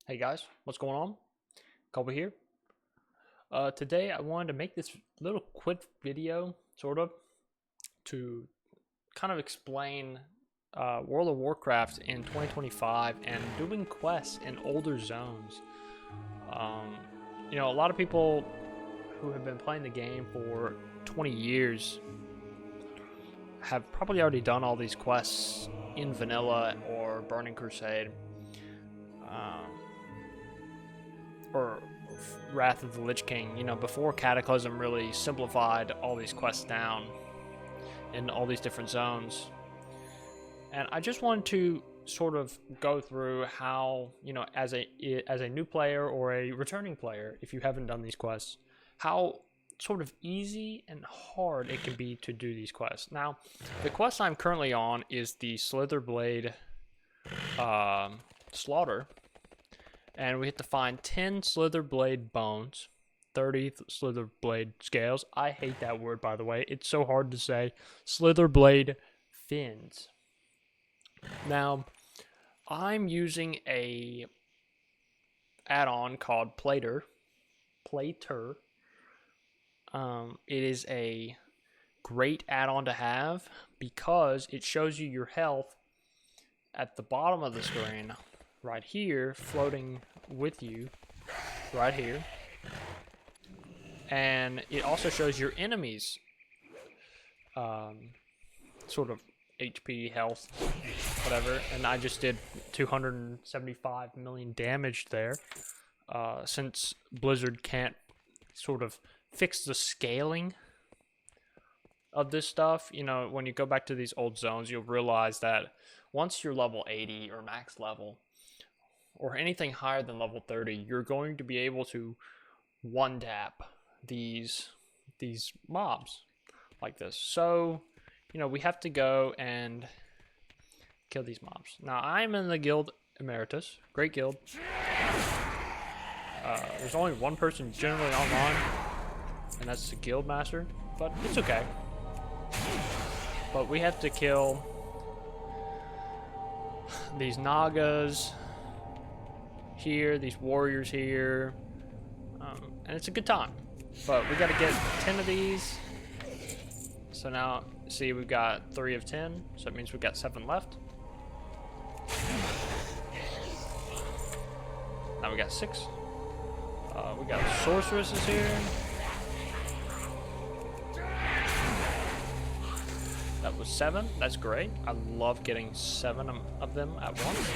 Hey guys, what's going on? Colby here. Today I wanted to make this little quick video, sort of, to kind of explain World of Warcraft in 2025 and doing quests in older zones. Um, a lot of people who have been playing the game for 20 years have probably already done all these quests in Vanilla or Burning Crusade. Um, or Wrath of the Lich King, before Cataclysm really simplified all these quests down in all these different zones. And I just wanted to sort of go through how, as a new player or a returning player, if you haven't done these quests, how sort of easy and hard it can be to do these quests. Now, the quest I'm currently on is the Slitherblade Slaughter, and we have to find 10 Slitherblade bones, 30 Slitherblade scales. I hate that word, by the way. It's so hard to say. Slitherblade fins. Now, I'm using a add-on called Plater. It is a great add-on to have because it shows you your health at the bottom of the screen right here, floating with you right here, and it also shows your enemies sort of HP, health, whatever. And I just did 275 million damage there, since Blizzard can't sort of fix the scaling of this stuff. When you go back to these old zones, you'll realize that once you're level 80 or max level, or anything higher than level 30, you're going to be able to one-tap these mobs like this. So, we have to go and kill these mobs. Now, I'm in the guild Emeritus. Great guild. There's only one person generally online, and that's the guild master, but it's okay. But we have to kill these Nagas here, these warriors here, and it's a good time. But we got to get 10 of these. So now, see, we've got 3 of 10, so it means we've got 7 left. Now we got 6. We got sorceresses here. That was 7. That's great. I love getting 7 of them at once.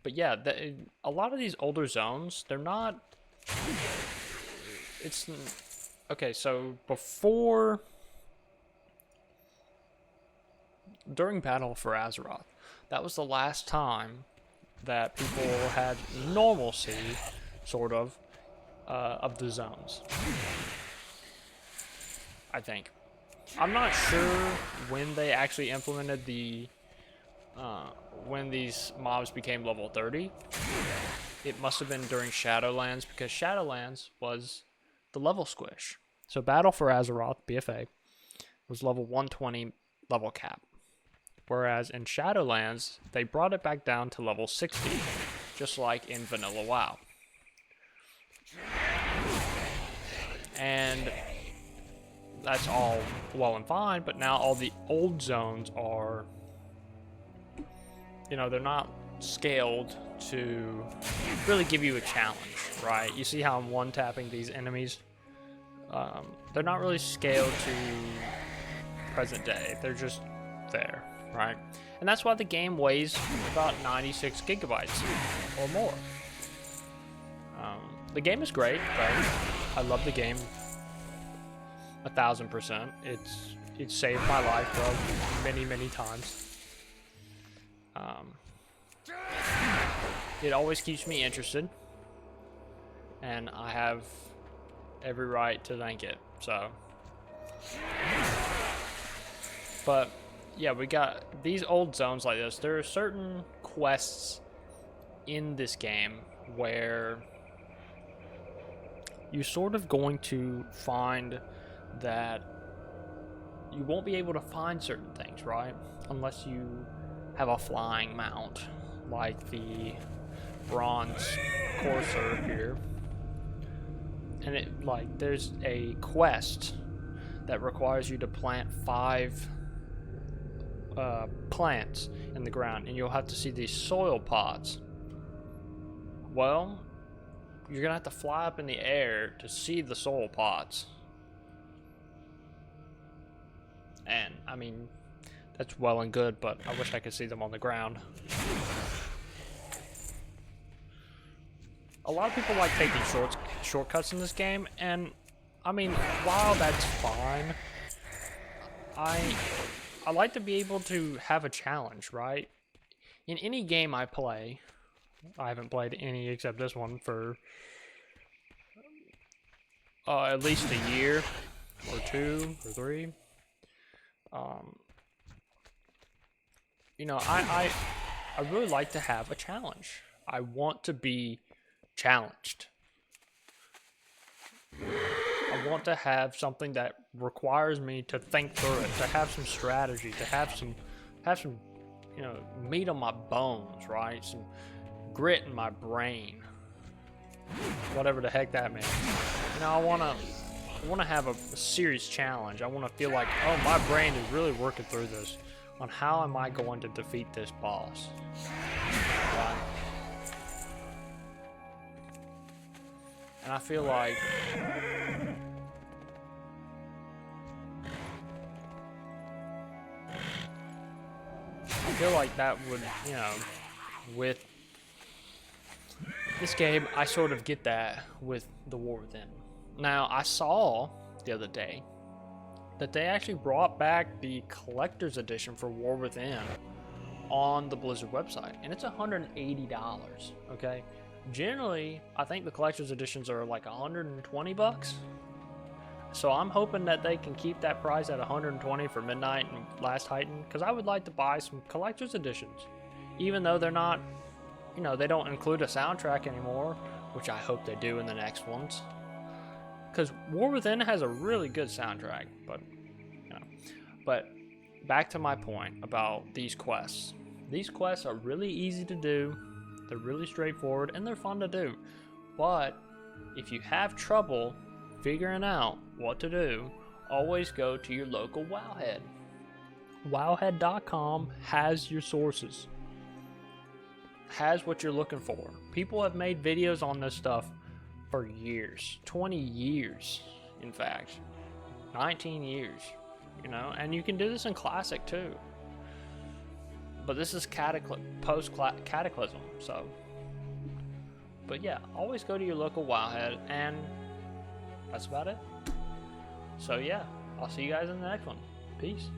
But yeah, a lot of these older zones, they're not... It's... Okay, so during Battle for Azeroth, that was the last time that people had normalcy, sort of the zones. I think. I'm not sure when they actually implemented when these mobs became level 30. It must have been during Shadowlands, because Shadowlands was the level squish. So Battle for Azeroth, BFA, was level 120 level cap. Whereas in Shadowlands, they brought it back down to level 60, just like in Vanilla WoW. And that's all well and fine, but now all the old zones are, they're not scaled to really give you a challenge, right? You see how I'm one-tapping these enemies? They're not really scaled to present day. They're just there, right? And that's why the game weighs about 96 gigabytes or more. The game is great, right? I love the game 1000%. It's saved my life, bro, many times. It always keeps me interested, and I have every right to thank it. So, but yeah, we got these old zones like this. There are certain quests in this game where you're sort of going to find that you won't be able to find certain things, right? unless you have a flying mount, like the bronze courser here. And it, like, there's a quest that requires you to plant 5 plants in the ground, and you'll have to see these soil pods. Well, you're gonna have to fly up in the air to see the soil pods. And I mean, that's well and good, but I wish I could see them on the ground. A lot of people like taking shortcuts in this game, and I mean, while that's fine, I like to be able to have a challenge, right? In any game I play, I haven't played any except this one for at least a year, or 2, or 3. You know, I really like to have a challenge. I want to be challenged. I want to have something that requires me to think through it, to have some strategy, to have some, you know, meat on my bones, right? Some grit in my brain. Whatever the heck that means. You know, I want to have a serious challenge. I want to feel like, oh, my brain is really working through this on how am I going to defeat this boss. Right? And I feel like that would, you know, with this game, I sort of get that with the War Within. Now, I saw the other day that they actually brought back the collector's edition for War Within on the Blizzard website, and it's $180, okay? Generally, I think the collector's editions are like 120 bucks. So I'm hoping that they can keep that price at 120 for Midnight and Last Titan, because I would like to buy some collector's editions, even though they're not, you know, they don't include a soundtrack anymore, which I hope they do in the next ones. Because War Within has a really good soundtrack, but, you know. But back to my point about these quests. These quests are really easy to do, they're really straightforward, and they're fun to do. But if you have trouble figuring out what to do, always go to your local Wowhead. Wowhead.com has your sources, has what you're looking for. People have made videos on this stuff for years, 20 years, in fact, 19 years, you know, and you can do this in Classic too. But this is post-Cataclysm, so. But yeah, always go to your local Wowhead, and that's about it. So yeah, I'll see you guys in the next one. Peace.